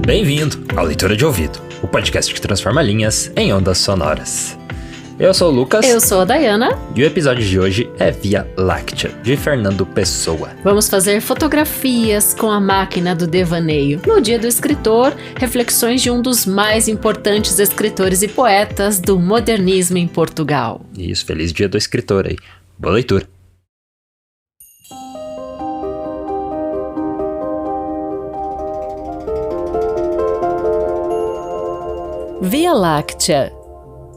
Bem-vindo ao Leitura de Ouvido, o podcast que transforma linhas em ondas sonoras. Eu sou o Lucas. Eu sou a Dayana. E o episódio de hoje é Via Láctea, de Fernando Pessoa. Vamos fazer fotografias com a máquina do devaneio. No Dia do Escritor, reflexões de um dos mais importantes escritores e poetas do modernismo em Portugal. Isso, feliz Dia do Escritor aí. Boa leitura. Via Láctea,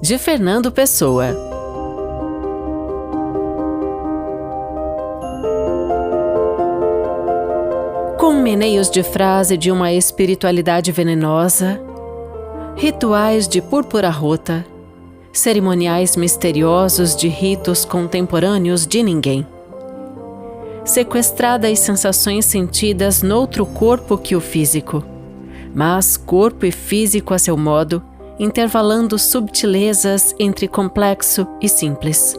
de Fernando Pessoa. Com meneios de frase de uma espiritualidade venenosa, rituais de púrpura rota, cerimoniais misteriosos de ritos contemporâneos de ninguém. Sequestradas sensações sentidas noutro corpo que o físico, mas corpo e físico a seu modo, intervalando subtilezas entre complexo e simples.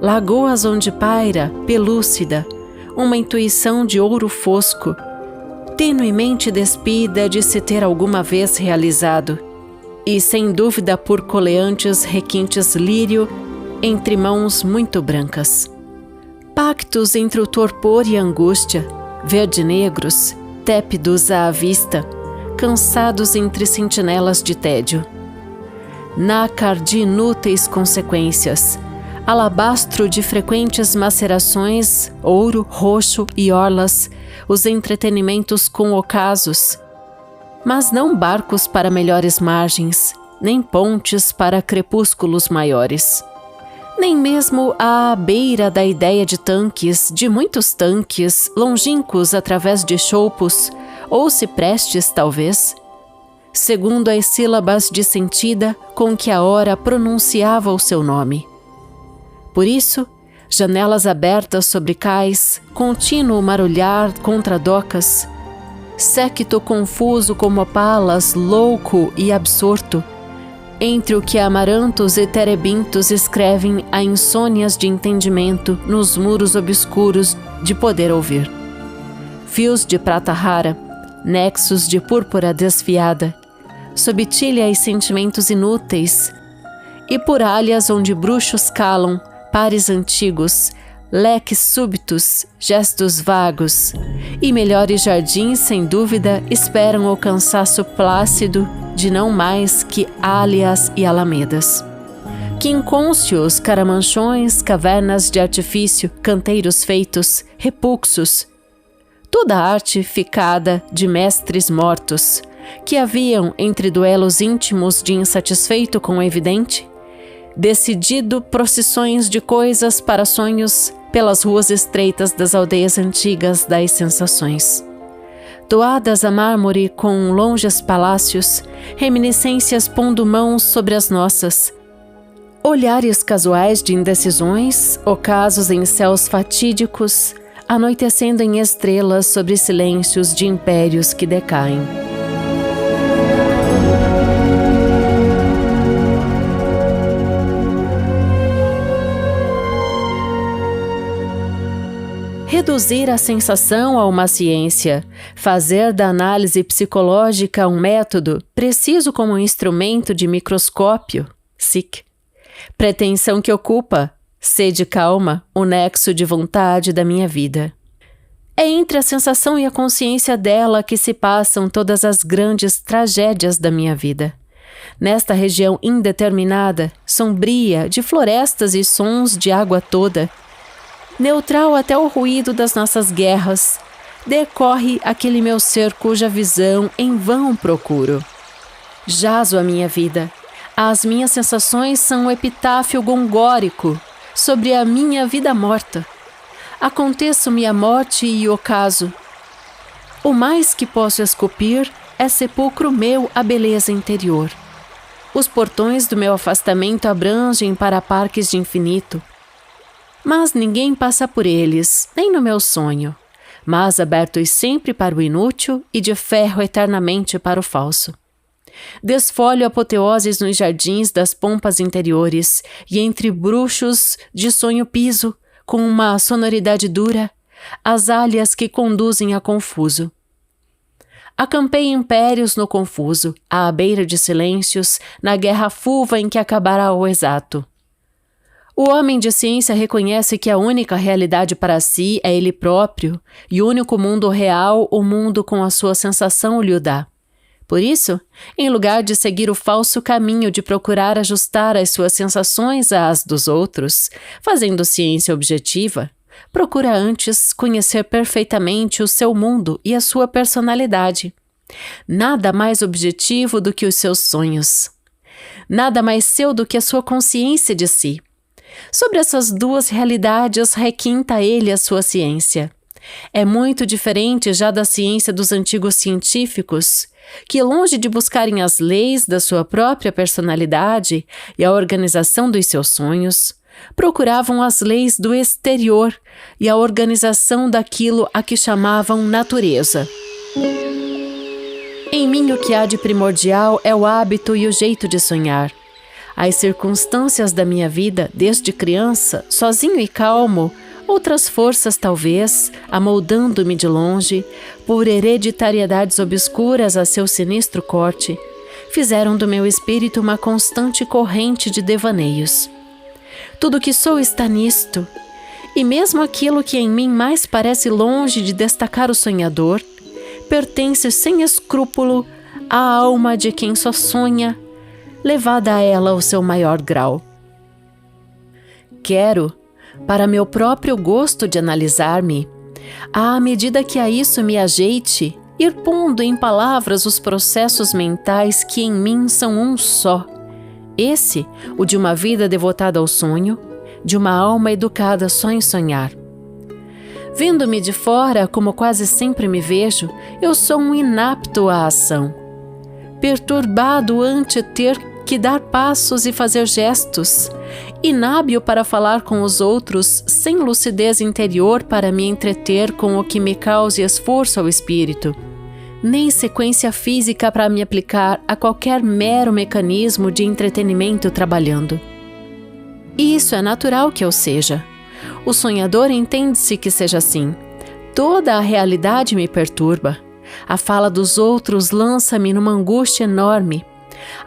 Lagoas onde paira, pelúcida, uma intuição de ouro fosco, tenuemente despida de se ter alguma vez realizado, e sem dúvida por coleantes requintes lírio entre mãos muito brancas. Pactos entre o torpor e a angústia, verde-negros, tépidos à vista, cansados entre sentinelas de tédio. Nácar de inúteis consequências, alabastro de frequentes macerações, ouro, roxo e orlas, os entretenimentos com ocasos, mas não barcos para melhores margens, nem pontes para crepúsculos maiores. Nem mesmo à beira da ideia de tanques, de muitos tanques, longínquos através de choupos, ou ciprestes, talvez, segundo as sílabas de sentida com que a hora pronunciava o seu nome. Por isso, janelas abertas sobre cais, contínuo marulhar contra docas, séquito confuso como palas, louco e absorto, entre o que amarantos e terebintos escrevem a insônias de entendimento nos muros obscuros de poder ouvir. Fios de prata rara, nexos de púrpura desfiada, subtilha e sentimentos inúteis, e puralhas onde bruxos calam, pares antigos, leques súbitos, gestos vagos, e melhores jardins, sem dúvida, esperam o cansaço plácido de não mais que álias e alamedas. Quincôncios, caramanchões, cavernas de artifício, canteiros feitos, repuxos, toda a arte ficada de mestres mortos, que haviam entre duelos íntimos de insatisfeito com o evidente, decidido procissões de coisas para sonhos pelas ruas estreitas das aldeias antigas das sensações. Toadas a mármore com longes palácios, reminiscências pondo mãos sobre as nossas, olhares casuais de indecisões, ocasos em céus fatídicos, anoitecendo em estrelas sobre silêncios de impérios que decaem. Reduzir a sensação a uma ciência, fazer da análise psicológica um método preciso como um instrumento de microscópio, SIC. Pretensão que ocupa, sede calma, o nexo de vontade da minha vida. É entre a sensação e a consciência dela que se passam todas as grandes tragédias da minha vida. Nesta região indeterminada, sombria, de florestas e sons de água toda, neutral até o ruído das nossas guerras, decorre aquele meu ser cuja visão em vão procuro. Jazo a minha vida. As minhas sensações são um epitáfio gongórico sobre a minha vida morta. Aconteço-me a morte e o ocaso. O mais que posso esculpir é sepulcro meu a beleza interior. Os portões do meu afastamento abrangem para parques de infinito. Mas ninguém passa por eles, nem no meu sonho, mas abertos sempre para o inútil e de ferro eternamente para o falso. Desfolho apoteoses nos jardins das pompas interiores e entre bruxos de sonho piso, com uma sonoridade dura, as alhas que conduzem a confuso. Acampei impérios no confuso, à beira de silêncios, na guerra fulva em que acabará o exato. O homem de ciência reconhece que a única realidade para si é ele próprio, e o único mundo real, o mundo com a sua sensação lhe o dá. Por isso, em lugar de seguir o falso caminho de procurar ajustar as suas sensações às dos outros, fazendo ciência objetiva, procura antes conhecer perfeitamente o seu mundo e a sua personalidade. Nada mais objetivo do que os seus sonhos. Nada mais seu do que a sua consciência de si. Sobre essas duas realidades requinta ele a sua ciência. É muito diferente já da ciência dos antigos científicos, que, longe de buscarem as leis da sua própria personalidade e a organização dos seus sonhos, procuravam as leis do exterior e a organização daquilo a que chamavam natureza. Em mim o que há de primordial é o hábito e o jeito de sonhar. As circunstâncias da minha vida, desde criança, sozinho e calmo, outras forças talvez, amoldando-me de longe, por hereditariedades obscuras a seu sinistro corte, fizeram do meu espírito uma constante corrente de devaneios. Tudo que sou está nisto, e mesmo aquilo que em mim mais parece longe de destacar o sonhador, pertence sem escrúpulo à alma de quem só sonha, levada a ela ao seu maior grau. Quero, para meu próprio gosto de analisar-me, à medida que a isso me ajeite, ir pondo em palavras os processos mentais que em mim são um só. Esse, o de uma vida devotada ao sonho, de uma alma educada só em sonhar. Vendo-me de fora, como quase sempre me vejo, eu sou um inapto à ação. Perturbado ante ter que dar passos e fazer gestos, inábil para falar com os outros, sem lucidez interior para me entreter com o que me cause esforço ao espírito, nem sequência física para me aplicar a qualquer mero mecanismo de entretenimento trabalhando. E isso é natural que eu seja. O sonhador entende-se que seja assim. Toda a realidade me perturba. A fala dos outros lança-me numa angústia enorme.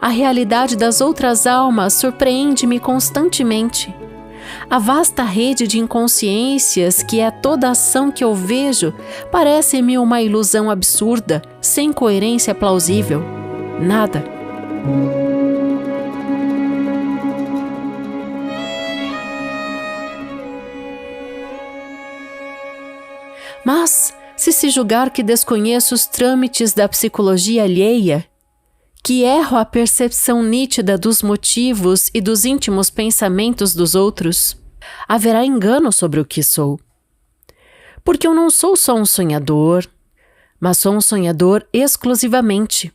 A realidade das outras almas surpreende-me constantemente. A vasta rede de inconsciências que é toda a ação que eu vejo parece-me uma ilusão absurda, sem coerência plausível. Nada. Mas, se julgar que desconheço os trâmites da psicologia alheia, que erro a percepção nítida dos motivos e dos íntimos pensamentos dos outros, haverá engano sobre o que sou. Porque eu não sou só um sonhador, mas sou um sonhador exclusivamente.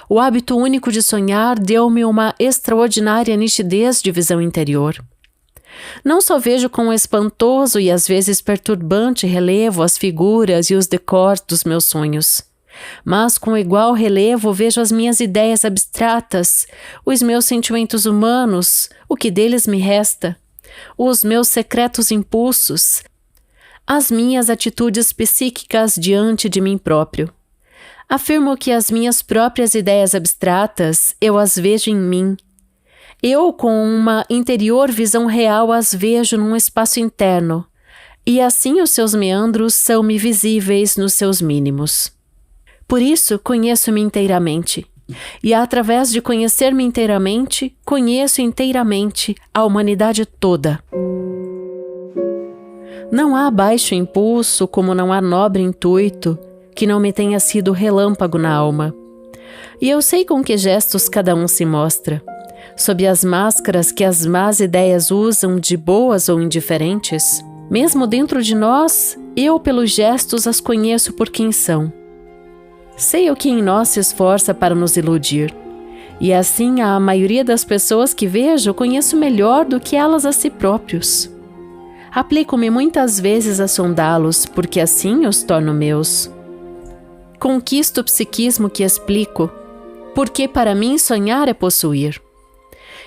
O hábito único de sonhar deu-me uma extraordinária nitidez de visão interior. Não só vejo com espantoso e às vezes perturbante relevo as figuras e os decors dos meus sonhos, mas com igual relevo vejo as minhas ideias abstratas, os meus sentimentos humanos, o que deles me resta, os meus secretos impulsos, as minhas atitudes psíquicas diante de mim próprio. Afirmo que as minhas próprias ideias abstratas eu as vejo em mim. Eu, com uma interior visão real, as vejo num espaço interno, e assim os seus meandros são-me visíveis nos seus mínimos. Por isso, conheço-me inteiramente, e através de conhecer-me inteiramente, conheço inteiramente a humanidade toda. Não há baixo impulso, como não há nobre intuito, que não me tenha sido relâmpago na alma. E eu sei com que gestos cada um se mostra, sob as máscaras que as más ideias usam de boas ou indiferentes. Mesmo dentro de nós, eu pelos gestos as conheço por quem são. Sei o que em nós se esforça para nos iludir, e assim a maioria das pessoas que vejo conheço melhor do que elas a si próprios. Aplico-me muitas vezes a sondá-los, porque assim os torno meus. Conquisto o psiquismo que explico, porque para mim sonhar é possuir.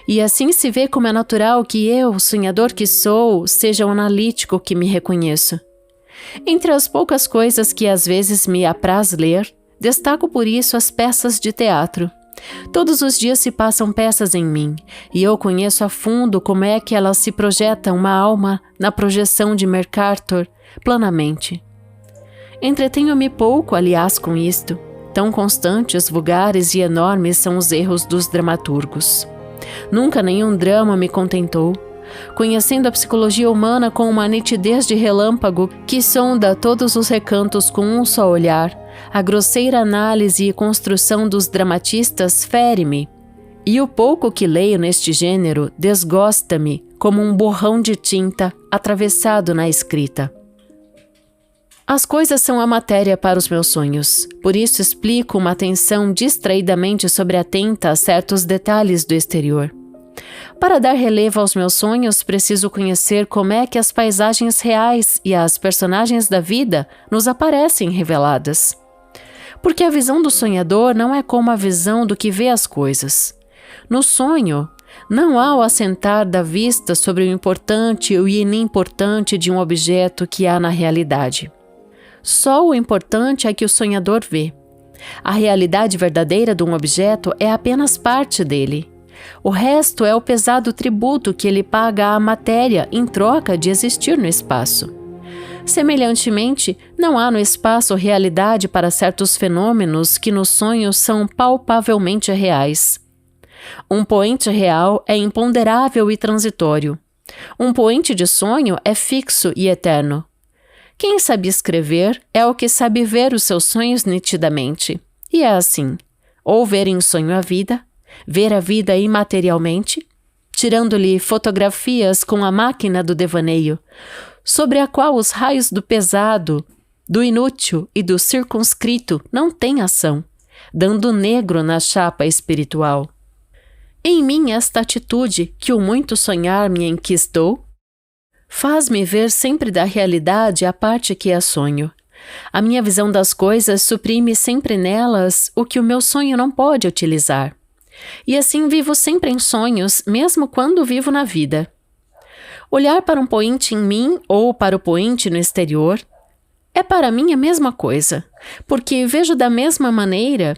E assim se vê como é natural que eu, sonhador que sou, seja o analítico que me reconheço. Entre as poucas coisas que às vezes me apraz ler, destaco por isso as peças de teatro. Todos os dias se passam peças em mim, e eu conheço a fundo como é que elas se projetam uma alma na projeção de Mercator planamente. Entretenho-me pouco, aliás, com isto. Tão constantes, vulgares e enormes são os erros dos dramaturgos. Nunca nenhum drama me contentou. Conhecendo a psicologia humana com uma nitidez de relâmpago que sonda todos os recantos com um só olhar, a grosseira análise e construção dos dramatistas fere-me, e o pouco que leio neste gênero desgosta-me como um borrão de tinta atravessado na escrita. As coisas são a matéria para os meus sonhos, por isso explico uma atenção distraidamente sobreatenta a certos detalhes do exterior. Para dar relevo aos meus sonhos, preciso conhecer como é que as paisagens reais e as personagens da vida nos aparecem reveladas. Porque a visão do sonhador não é como a visão do que vê as coisas. No sonho, não há o assentar da vista sobre o importante e o inimportante de um objeto que há na realidade. Só o importante é que o sonhador vê. A realidade verdadeira de um objeto é apenas parte dele. O resto é o pesado tributo que ele paga à matéria em troca de existir no espaço. Semelhantemente, não há no espaço realidade para certos fenômenos que nos sonhos são palpavelmente reais. Um poente real é imponderável e transitório. Um poente de sonho é fixo e eterno. Quem sabe escrever é o que sabe ver os seus sonhos nitidamente. E é assim: ou ver em sonho a vida imaterialmente, tirando-lhe fotografias com a máquina do devaneio, sobre a qual os raios do pesado, do inútil e do circunscrito não têm ação, dando negro na chapa espiritual. Em mim esta atitude que o muito sonhar me enquistou, faz-me ver sempre da realidade a parte que é sonho. A minha visão das coisas suprime sempre nelas o que o meu sonho não pode utilizar. E assim vivo sempre em sonhos, mesmo quando vivo na vida. Olhar para um poente em mim ou para o poente no exterior é para mim a mesma coisa, porque vejo da mesma maneira,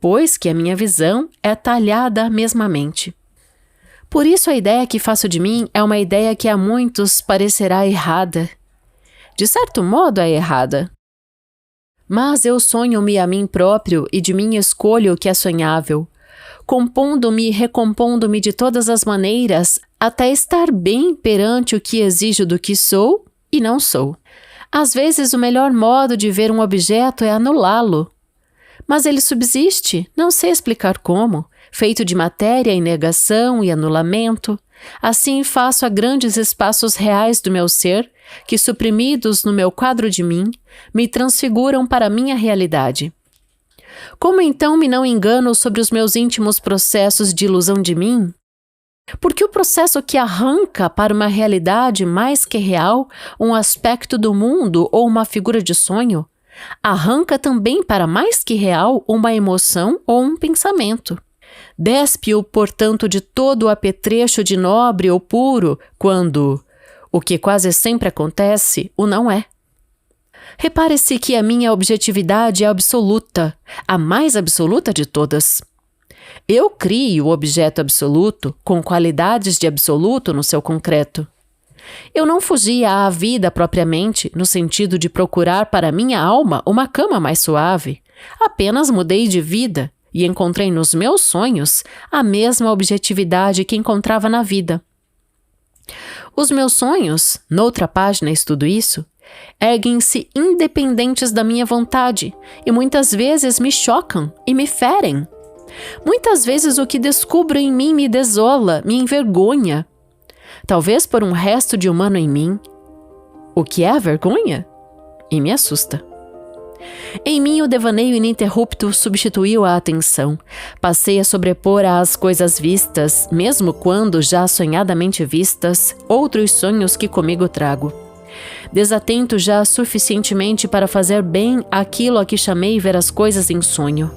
pois que a minha visão é talhada mesmamente. Por isso a ideia que faço de mim é uma ideia que a muitos parecerá errada. De certo modo é errada. Mas eu sonho-me a mim próprio e de mim escolho o que é sonhável, compondo-me e recompondo-me de todas as maneiras até estar bem perante o que exijo do que sou e não sou. Às vezes o melhor modo de ver um objeto é anulá-lo. Mas ele subsiste, não sei explicar como, feito de matéria em negação e anulamento. Assim faço a grandes espaços reais do meu ser, que suprimidos no meu quadro de mim, me transfiguram para a minha realidade. Como então me não engano sobre os meus íntimos processos de ilusão de mim? Porque o processo que arranca para uma realidade mais que real um aspecto do mundo ou uma figura de sonho, arranca também para mais que real uma emoção ou um pensamento. Despe-o, portanto, de todo o apetrecho de nobre ou puro, quando, o que quase sempre acontece, o não é. Repare-se que a minha objetividade é absoluta, a mais absoluta de todas. Eu crio o objeto absoluto com qualidades de absoluto no seu concreto. Eu não fugia à vida propriamente, no sentido de procurar para minha alma uma cama mais suave. Apenas mudei de vida e encontrei nos meus sonhos a mesma objetividade que encontrava na vida. Os meus sonhos, noutra página estudo isso, erguem-se independentes da minha vontade e muitas vezes me chocam e me ferem. Muitas vezes o que descubro em mim me desola, me envergonha. Talvez por um resto de humano em mim. O que é a vergonha? E me assusta. Em mim o devaneio ininterrupto substituiu a atenção. Passei a sobrepor às coisas vistas, mesmo quando já sonhadamente vistas, outros sonhos que comigo trago. Desatento já suficientemente para fazer bem aquilo a que chamei ver as coisas em sonho.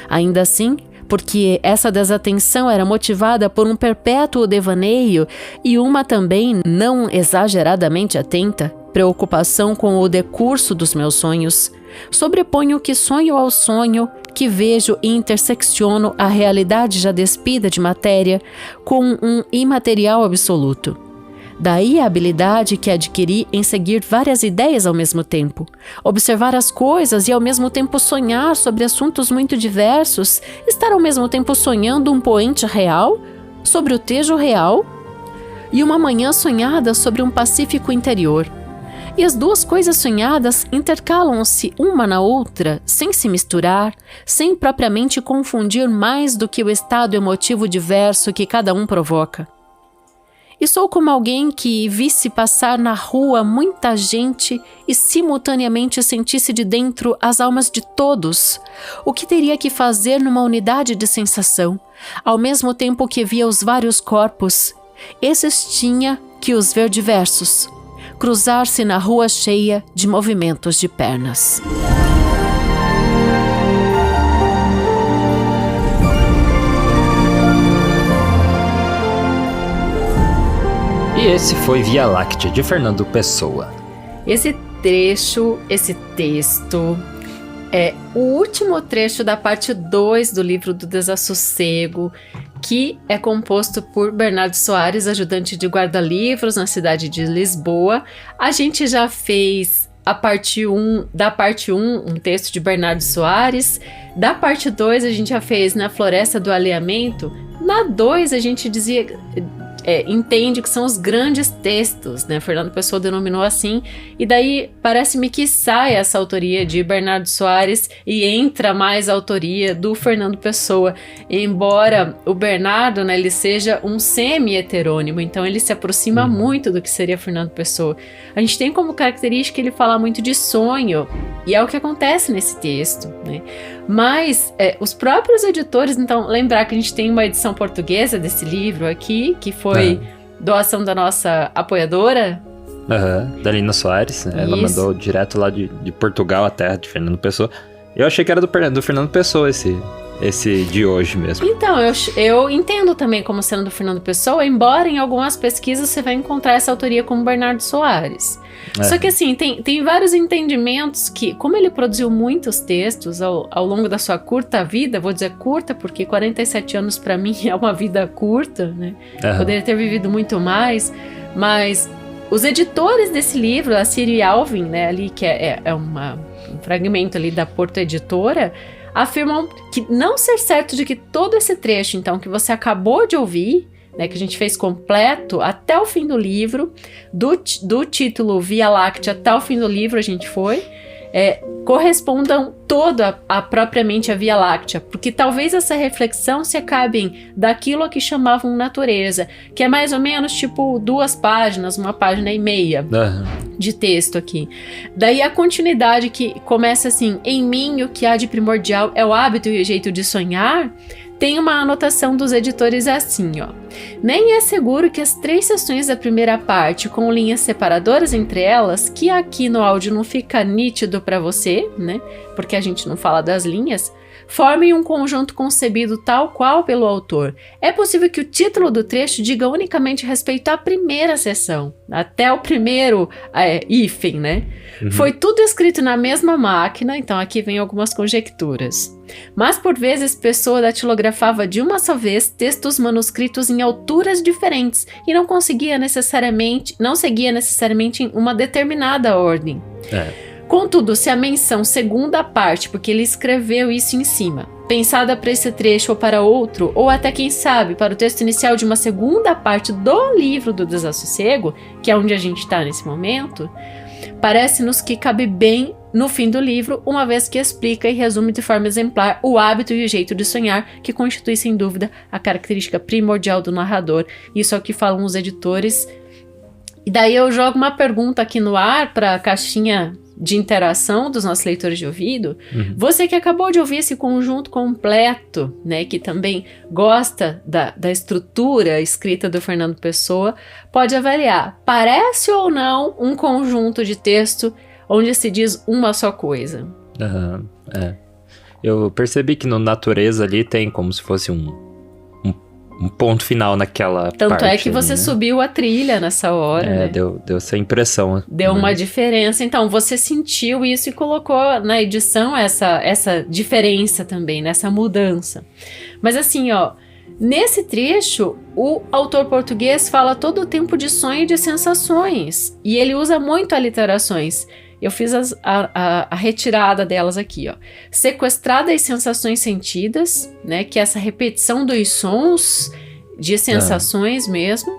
Ainda assim, porque essa desatenção era motivada por um perpétuo devaneio e uma também não exageradamente atenta, preocupação com o decurso dos meus sonhos, sobreponho o que sonho ao sonho, que vejo e intersecciono a realidade já despida de matéria com um imaterial absoluto. Daí a habilidade que adquiri em seguir várias ideias ao mesmo tempo, observar as coisas e ao mesmo tempo sonhar sobre assuntos muito diversos, estar ao mesmo tempo sonhando um poente real, sobre o tejo real, e uma manhã sonhada sobre um pacífico interior. E as duas coisas sonhadas intercalam-se uma na outra, sem se misturar, sem propriamente confundir mais do que o estado emotivo diverso que cada um provoca. E sou como alguém que visse passar na rua muita gente e simultaneamente sentisse de dentro as almas de todos, o que teria que fazer numa unidade de sensação, ao mesmo tempo que via os vários corpos. Esses tinha que os ver diversos, cruzar-se na rua cheia de movimentos de pernas. E esse foi Via Láctea, de Fernando Pessoa. Esse texto é o último trecho da parte 2 do livro do Desassossego, que é composto por Bernardo Soares, ajudante de guarda-livros na cidade de Lisboa. A gente já fez da parte 1, um texto de Bernardo Soares. Da parte 2, a gente já fez Na Floresta do Alinhamento. Na 2, a gente entende que são os grandes textos, né? Fernando Pessoa denominou assim, e daí parece-me que sai essa autoria de Bernardo Soares e entra mais a autoria do Fernando Pessoa, embora o Bernardo, né, ele seja um semi-heterônimo, então ele se aproxima muito do que seria Fernando Pessoa. A gente tem como característica ele falar muito de sonho, e é o que acontece nesse texto, né? Mas os próprios editores, então, lembrar que a gente tem uma edição portuguesa desse livro aqui, que foi doação da nossa apoiadora. Da Lina Soares. Ela mandou direto lá de Portugal, a terra de Fernando Pessoa. Eu achei que era do Fernando Pessoa esse de hoje mesmo. Então, eu entendo também como sendo do Fernando Pessoa, embora em algumas pesquisas você vai encontrar essa autoria como Bernardo Soares. Só que assim, tem vários entendimentos que, como ele produziu muitos textos ao longo da sua curta vida, vou dizer curta porque 47 anos para mim é uma vida curta, né? Poderia ter vivido muito mais, mas os editores desse livro, a Ciri Alvin, né, ali que é um fragmento ali da Porto Editora, afirmam que não ser certo de que todo esse trecho, então, que você acabou de ouvir, né, que a gente fez completo até o fim do livro, do título Via Láctea até o fim do livro a gente foi, correspondam toda propriamente a Via Láctea, porque talvez essa reflexão se acabem daquilo a que chamavam natureza, que é mais ou menos tipo 2 páginas, 1,5 páginas de texto aqui. Daí a continuidade que começa assim: em mim o que há de primordial é o hábito e o jeito de sonhar. Tem uma anotação dos editores assim, ó. Nem é seguro que as 3 sessões da primeira parte, com linhas separadoras entre elas, que aqui no áudio não fica nítido para você, né? Porque a gente não fala das linhas, formem um conjunto concebido tal qual pelo autor. É possível que o título do trecho diga unicamente respeito à primeira sessão, até o primeiro hífen, né? Foi tudo escrito na mesma máquina, então aqui vem algumas conjecturas. Mas por vezes Pessoa datilografava de uma só vez textos manuscritos em alturas diferentes e não seguia necessariamente em uma determinada ordem. Contudo, se a menção segunda parte, porque ele escreveu isso em cima, pensada para esse trecho ou para outro, ou até quem sabe para o texto inicial de uma segunda parte do livro do Desassossego, que é onde a gente está nesse momento, parece-nos que cabe bem no fim do livro, uma vez que explica e resume de forma exemplar o hábito e o jeito de sonhar, que constitui sem dúvida a característica primordial do narrador. Isso é o que falam os editores. E daí eu jogo uma pergunta aqui no ar para a caixinha de interação dos nossos leitores de ouvido. Você que acabou de ouvir esse conjunto completo, né, que também gosta da estrutura escrita do Fernando Pessoa, pode avaliar, parece ou não um conjunto de texto onde se diz uma só coisa? Eu percebi que no Natureza ali tem como se fosse um ponto final naquela Tanto parte é que você ali, né? subiu a trilha nessa hora, né? Deu essa impressão. Deu uma diferença. Então, você sentiu isso e colocou na edição essa diferença também, nessa mudança. Mas assim, ó, nesse trecho, o autor português fala todo o tempo de sonho e de sensações. E ele usa muito aliterações. Eu fiz a retirada delas aqui, ó. Sequestrada as sensações sentidas, né? Que é essa repetição dos sons de sensações mesmo.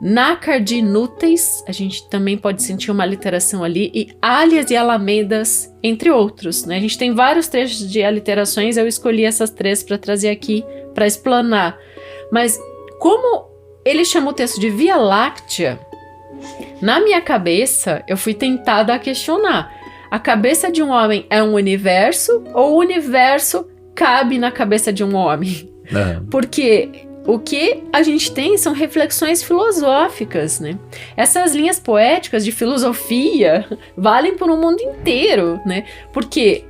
Nácar de inúteis, a gente também pode sentir uma aliteração ali. E alhas e alamedas, entre outros, né? A gente tem vários trechos de aliterações, eu escolhi essas 3 para trazer aqui, para explanar. Mas como ele chama o texto de Via Láctea, na minha cabeça, eu fui tentada a questionar. A cabeça de um homem é um universo ou o universo cabe na cabeça de um homem? Porque o que a gente tem são reflexões filosóficas, né? Essas linhas poéticas de filosofia valem por um mundo inteiro, né? Porque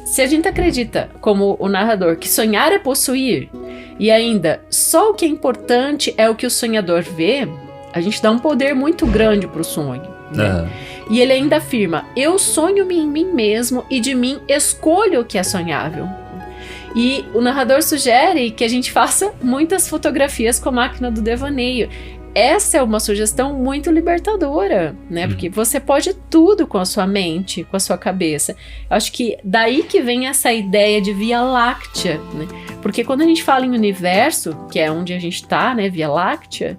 se a gente acredita, como o narrador, que sonhar é possuir, e ainda só o que é importante é o que o sonhador vê, a gente dá um poder muito grande pro sonho, né? E ele ainda afirma, eu sonho em mim mesmo e de mim escolho o que é sonhável. E o narrador sugere que a gente faça muitas fotografias com a máquina do devaneio. Essa é uma sugestão muito libertadora, né? Porque você pode tudo com a sua mente, com a sua cabeça. Eu acho que daí que vem essa ideia de Via Láctea, né? Porque quando a gente fala em universo, que é onde a gente tá, né? Via Láctea,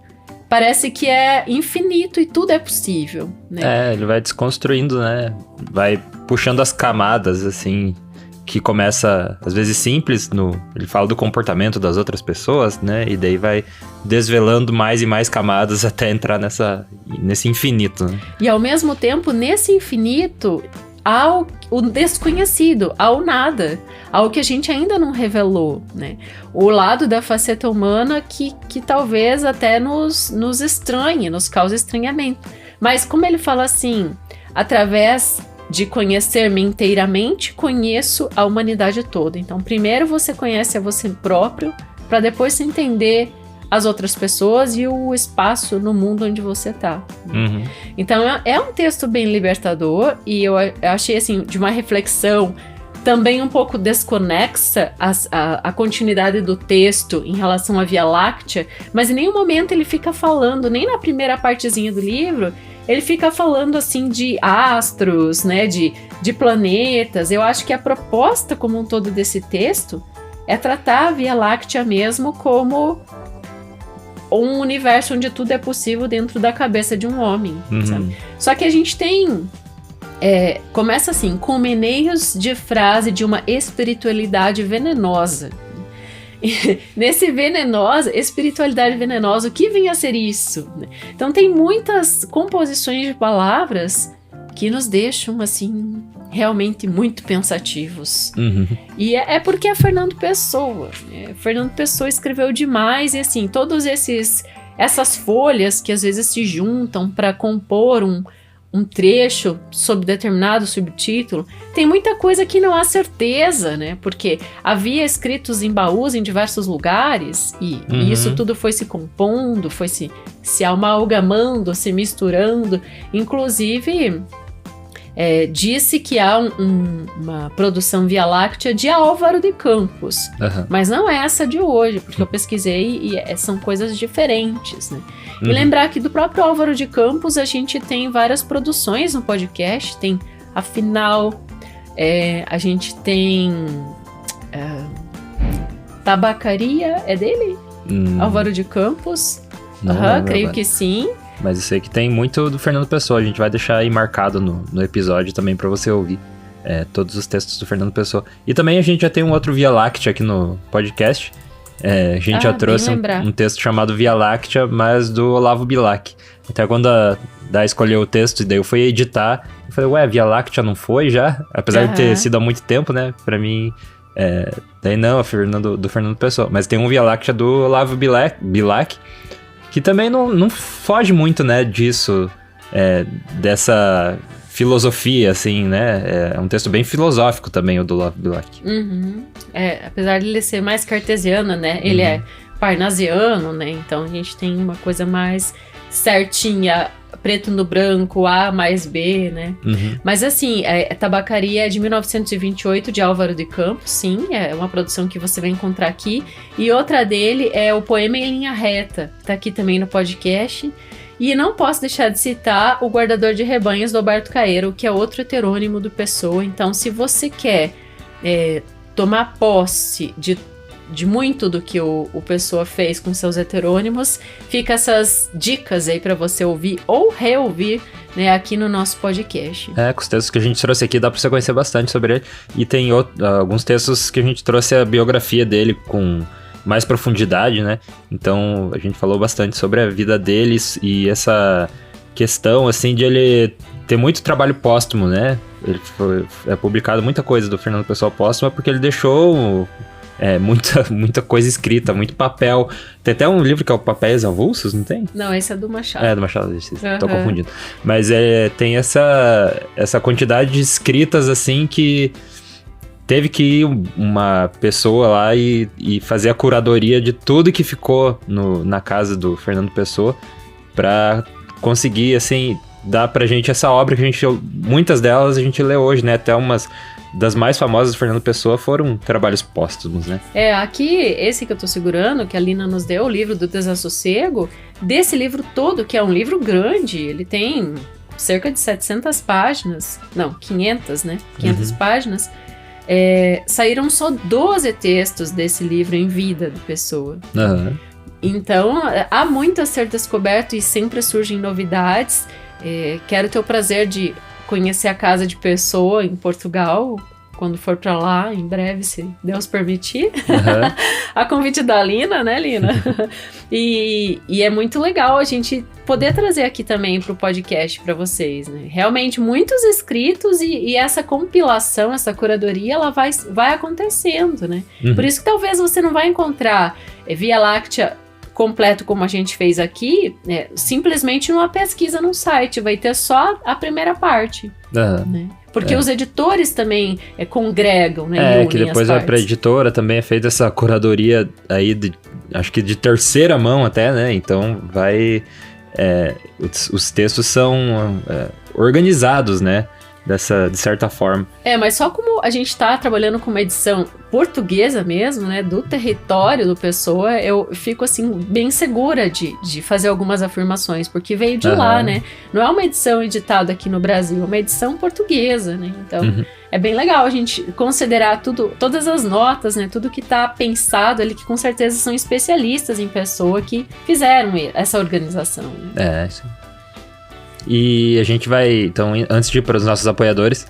parece que é infinito e tudo é possível, né? Ele vai desconstruindo, né? Vai puxando as camadas, assim, que começa, às vezes, simples. Ele fala do comportamento das outras pessoas, né? E daí vai desvelando mais e mais camadas até entrar nesse infinito, né? E, ao mesmo tempo, nesse infinito, há o desconhecido, há o nada, há o que a gente ainda não revelou, né? O lado da faceta humana que talvez até nos estranhe, nos cause estranhamento. Mas como ele fala assim, através de conhecer-me inteiramente, conheço a humanidade toda. Então, primeiro você conhece a você próprio, para depois você entender as outras pessoas e o espaço no mundo onde você tá. Então, é um texto bem libertador, e eu achei, assim, de uma reflexão também um pouco desconexa a continuidade do texto em relação à Via Láctea, mas em nenhum momento ele fica falando, nem na primeira partezinha do livro, ele fica falando assim de astros, né, de planetas. Eu acho que a proposta como um todo desse texto é tratar a Via Láctea mesmo como um universo onde tudo é possível dentro da cabeça de um homem, sabe? Só que a gente tem... começa assim, com meneios de frase de uma espiritualidade venenosa. Nesse espiritualidade venenosa, o que vem a ser isso? Então tem muitas composições de palavras que nos deixam, assim, realmente muito pensativos. E é porque é Fernando Pessoa. Fernando Pessoa escreveu demais, e assim, todos essas folhas que às vezes se juntam para compor um trecho sob determinado subtítulo, tem muita coisa que não há certeza, né? Porque havia escritos em baús em diversos lugares e isso tudo foi se compondo, foi se amalgamando, se misturando. Inclusive, disse que há uma produção Via Láctea de Álvaro de Campos, mas não é essa de hoje, porque eu pesquisei e são coisas diferentes, né? E lembrar que do próprio Álvaro de Campos a gente tem várias produções no podcast, tem Afinal, a gente tem Tabacaria, é dele? Álvaro de Campos? Creio que sim. Mas eu sei que tem muito do Fernando Pessoa, a gente vai deixar aí marcado no episódio também pra você ouvir todos os textos do Fernando Pessoa. E também a gente já tem um outro Via Láctea aqui no podcast. A gente já trouxe um texto chamado Via Láctea, mas do Olavo Bilac. Até quando a Dá escolheu o texto, e daí eu fui editar, eu falei, Via Láctea não foi já? Apesar de ter sido há muito tempo, né? Pra mim, daí não, do Fernando Pessoa. Mas tem um Via Láctea do Olavo Bilac, que também não foge muito, né, disso, dessa filosofia, assim, né? É um texto bem filosófico também, o do Olavo Bilac. Apesar de ele ser mais cartesiano, né? Ele é parnasiano, né? Então a gente tem uma coisa mais certinha, preto no branco, A mais B, né? Mas assim, Tabacaria é de 1928, de Álvaro de Campos, sim, é uma produção que você vai encontrar aqui. E outra dele é o Poema em Linha Reta, que tá aqui também no podcast. E não posso deixar de citar o Guardador de Rebanhos, do Alberto Caeiro, que é outro heterônimo do Pessoa. Então, se você quer tomar posse de muito do que o Pessoa fez com seus heterônimos, fica essas dicas aí para você ouvir ou reouvir, né, aqui no nosso podcast. Com os textos que a gente trouxe aqui dá para você conhecer bastante sobre ele. E tem alguns textos que a gente trouxe a biografia dele com mais profundidade, né? Então a gente falou bastante sobre a vida deles e essa questão, assim, de ele ter muito trabalho póstumo, né? Ele é publicado muita coisa do Fernando Pessoa póstuma porque ele deixou muita coisa escrita, muito papel. Tem até um livro que é o Papéis Avulsos, não tem? Não, esse é do Machado. É, do Machado, tô confundindo. Mas tem essa quantidade de escritas, assim, que teve que ir uma pessoa lá e fazer a curadoria de tudo que ficou na casa do Fernando Pessoa pra conseguir, assim, dar pra gente essa obra que muitas delas a gente lê hoje, né? Até umas das mais famosas do Fernando Pessoa foram trabalhos póstumos, né? Aqui, esse que eu tô segurando, que a Lina nos deu, o livro do Desassossego, desse livro todo, que é um livro grande, ele tem cerca de 700 páginas, não, 500, né? 500 páginas. Saíram só 12 textos desse livro em vida do Pessoa. Então, há muito a ser descoberto e sempre surgem novidades. Quero ter o prazer de conhecer a casa de Pessoa em Portugal, quando for pra lá, em breve, se Deus permitir. A convite da Lina, né, Lina? E é muito legal a gente poder trazer aqui também pro podcast pra vocês, né? Realmente, muitos escritos e essa compilação, essa curadoria, ela vai acontecendo, né? Por isso que talvez você não vai encontrar Via Láctea completo como a gente fez aqui, simplesmente numa pesquisa no site, vai ter só a primeira parte, né? Porque os editores também congregam, né? Que depois pra editora também é feita essa curadoria aí, acho que de terceira mão até, né? Então os textos são organizados, né? De certa forma. Mas só como a gente tá trabalhando com uma edição portuguesa mesmo, né, do território do Pessoa, eu fico, assim, bem segura de fazer algumas afirmações, porque veio de lá, né? Não é uma edição editada aqui no Brasil, é uma edição portuguesa, né? Então, é bem legal a gente considerar todas as notas, né, tudo que tá pensado ali, que com certeza são especialistas em Pessoa que fizeram essa organização, né? Sim. E a gente vai, então, antes de ir para os nossos apoiadores,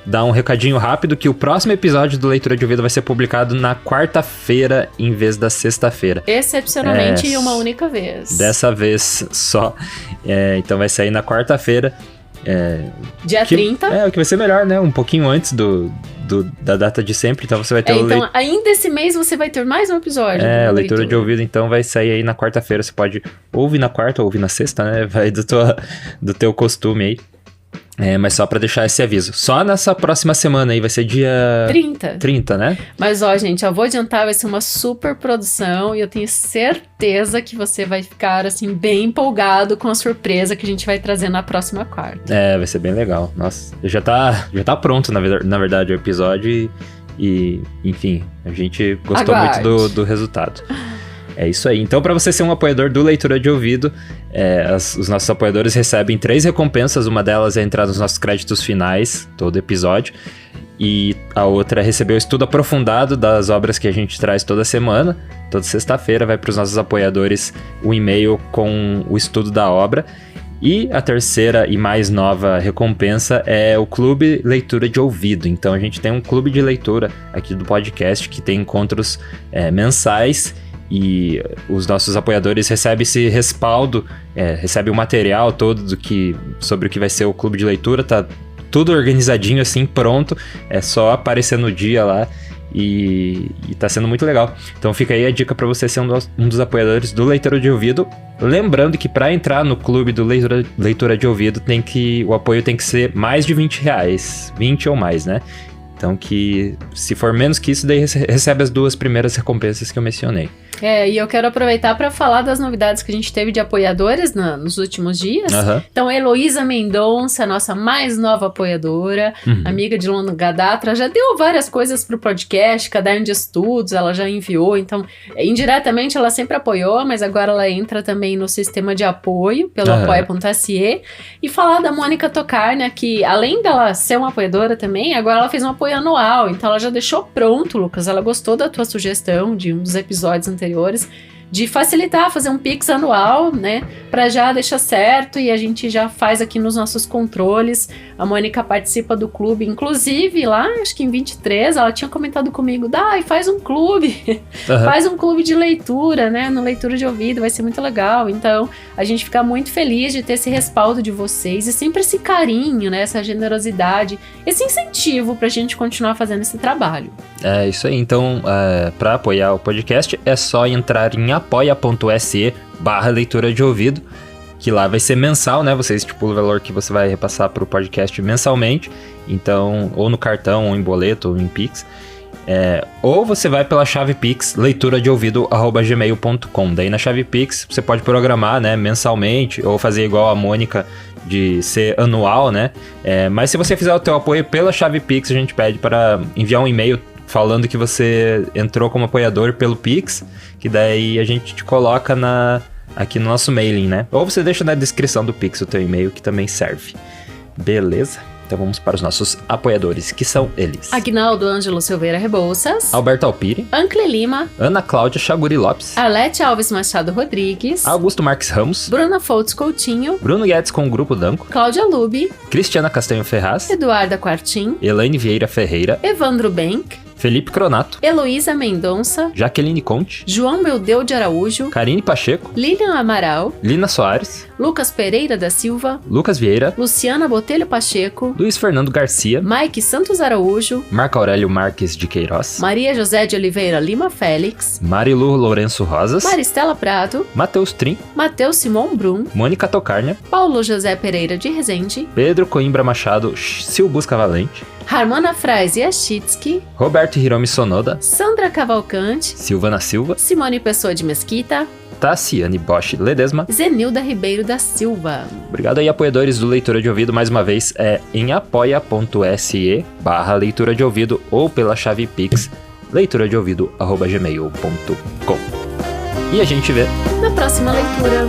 dar um recadinho rápido que o próximo episódio do Leitura de Ouvido vai ser publicado na quarta-feira em vez da sexta-feira. Excepcionalmente em uma única vez. Dessa vez só. Então vai sair na quarta-feira. Dia 30. O que vai ser melhor, né? Um pouquinho antes da data de sempre, então você vai ter então, ainda esse mês você vai ter mais um episódio. A leitura de ouvido, então, vai sair aí na quarta-feira. Você pode ouvir na quarta ou ouvir na sexta, né? Vai do teu costume aí. Mas só pra deixar esse aviso. Só nessa próxima semana aí, vai ser dia... 30, né? Mas, gente, eu vou adiantar, vai ser uma super produção e eu tenho certeza que você vai ficar, assim, bem empolgado com a surpresa que a gente vai trazer na próxima quarta. Vai ser bem legal. Nossa, já tá pronto, na verdade, o episódio e enfim, a gente gostou muito do resultado. É isso aí. Então, para você ser um apoiador do Leitura de Ouvido, os nossos apoiadores recebem 3 recompensas. Uma delas é entrar nos nossos créditos finais, todo episódio. E a outra é receber o estudo aprofundado das obras que a gente traz toda semana. Toda sexta-feira vai para os nossos apoiadores um e-mail com o estudo da obra. E a terceira e mais nova recompensa é o Clube Leitura de Ouvido. Então, a gente tem um clube de leitura aqui do podcast que tem encontros mensais. E os nossos apoiadores recebem esse respaldo, recebem o material todo sobre o que vai ser o clube de leitura, tá tudo organizadinho assim, pronto, é só aparecer no dia lá e tá sendo muito legal. Então fica aí a dica para você ser um dos apoiadores do Leitura de Ouvido. Lembrando que para entrar no clube do Leitura de Ouvido, o apoio tem que ser mais de R$20, 20 ou mais, né? Então que se for menos que isso, daí recebe as 2 primeiras recompensas que eu mencionei. E eu quero aproveitar para falar das novidades que a gente teve de apoiadores nos últimos dias. Então, a Heloísa Mendonça, nossa mais nova apoiadora, amiga de longa data, já deu várias coisas pro podcast, caderno de estudos, ela já enviou. Então, indiretamente, ela sempre apoiou, mas agora ela entra também no sistema de apoio, pelo apoia.se. E falar da Mônica Tokarnia, que além dela ser uma apoiadora também, agora ela fez um apoio anual. Então, ela já deixou pronto, Lucas. Ela gostou da tua sugestão de um dos episódios anteriores, de facilitar, fazer um Pix anual, né, pra já deixar certo e a gente já faz aqui nos nossos controles. A Mônica participa do clube, inclusive lá, acho que em 23, ela tinha comentado comigo, faz um clube, faz um clube de leitura, né, no Leitura de Ouvido, vai ser muito legal. Então, a gente fica muito feliz de ter esse respaldo de vocês e sempre esse carinho, né, essa generosidade, esse incentivo pra gente continuar fazendo esse trabalho. É isso aí, então, pra apoiar o podcast, é só entrar em apoia.se/leitura de ouvido, que lá vai ser mensal, né? Você estipula o valor que você vai repassar pro podcast mensalmente, então, ou no cartão, ou em boleto, ou em Pix. Ou você vai pela chave Pix, leituradeouvido@gmail.com. Daí na chave Pix você pode programar, né, mensalmente, ou fazer igual a Mônica, de ser anual, né? Mas se você fizer o teu apoio pela chave Pix, a gente pede para enviar um e-mail falando que você entrou como apoiador pelo Pix, que daí a gente te coloca aqui no nosso mailing, né? Ou você deixa na descrição do Pix o teu e-mail, que também serve. Beleza? Então vamos para os nossos apoiadores, que são eles: Agnaldo Ângelo Silveira Rebouças, Alberto Alpire, Ancle Lima, Ana Cláudia Chaguri Lopes, Arlete Alves Machado Rodrigues, Augusto Marques Ramos, Bruna Foltz Coutinho, Bruno Guedes com o Grupo Danco, Cláudia Lubi, Cristiana Castanho Ferraz, Eduarda Quartim, Elaine Vieira Ferreira, Evandro Benck, Felipe Cronato, Heloísa Mendonça, Jaqueline Conte, João Meldeu de Araújo, Karine Pacheco, Lilian Amaral, Lina Soares, Lucas Pereira da Silva, Lucas Vieira, Luciana Botelho Pacheco, Luiz Fernando Garcia, Mike Santos Araújo, Marco Aurélio Marques de Queiroz, Maria José de Oliveira Lima Félix, Marilu Lourenço Rosas, Maristela Prado, Matheus Trim, Matheus Simon Brum, Mônica Tokarnia, Paulo José Pereira de Rezende, Pedro Coimbra Machado Silbusca Valente, Harmana Frais Yashitsky, Roberto Hiromi Sonoda, Sandra Cavalcante, Silvana Silva, Simone Pessoa de Mesquita, Tassiane Bosch Ledesma, Zenilda Ribeiro da Silva. Obrigado aí, apoiadores do Leitura de Ouvido. Mais uma vez, em apoia.se/leitura de ouvido ou pela chave Pix, leituradeouvido@gmail.com. E a gente vê na próxima leitura.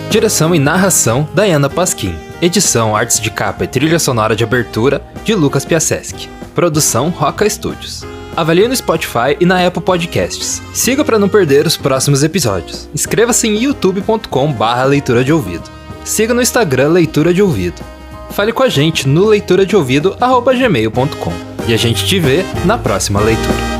Direção e narração, Dayana Pasquim. Edição, artes de capa e trilha sonora de abertura, de Lucas Piasecki. Produção, Roca Studios. Avalie no Spotify e na Apple Podcasts. Siga para não perder os próximos episódios. Inscreva-se em youtube.com/leitura de ouvido. Siga no Instagram Leitura de Ouvido. Fale com a gente no leituradeouvido@gmail.com. E a gente te vê na próxima leitura.